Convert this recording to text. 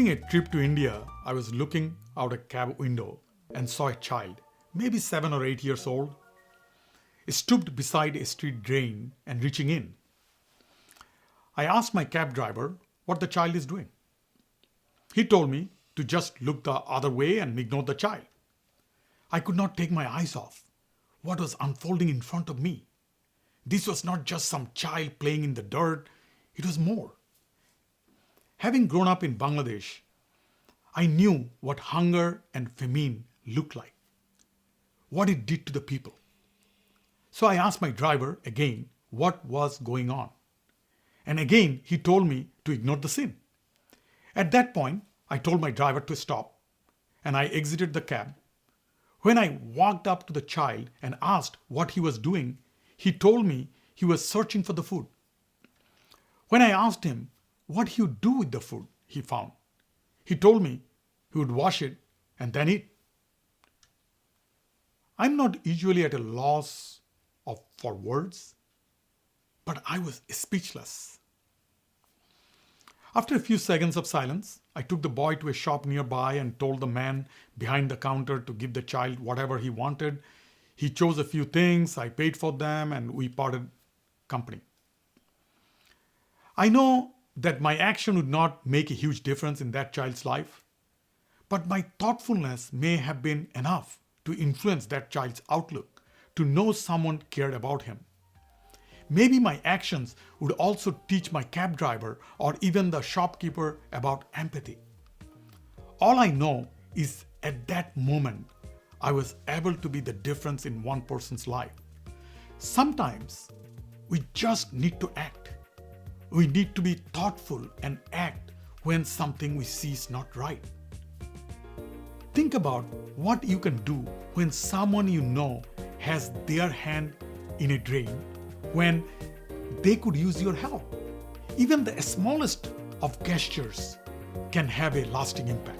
During a trip to India, I was looking out a cab window and saw a child, maybe 7 or 8 years old, stooped beside a street drain and reaching in. I asked my cab driver what the child is doing. He told me to just look the other way and ignore the child. I could not take my eyes off what was unfolding in front of me. This was not just some child playing in the dirt, it was more. Having grown up in Bangladesh, I knew what hunger and famine looked like, what it did to the people. So I asked my driver again what was going on. And again, he told me to ignore the scene. At that point, I told my driver to stop and I exited the cab. When I walked up to the child and asked what he was doing, he told me he was searching for the food. When I asked him what he would do with the food he found, he told me he would wash it and then eat. I'm not usually at a loss for words, but I was speechless. After a few seconds of silence, I took the boy to a shop nearby and told the man behind the counter to give the child whatever he wanted. He chose a few things, I paid for them, and we parted company. I know that my action would not make a huge difference in that child's life, but my thoughtfulness may have been enough to influence that child's outlook, to know someone cared about him. Maybe my actions would also teach my cab driver or even the shopkeeper about empathy. All I know is at that moment, I was able to be the difference in one person's life. Sometimes we just need to act. We need to be thoughtful and act when something we see is not right. Think about what you can do when someone you know has their hand in a drain, when they could use your help. Even the smallest of gestures can have a lasting impact.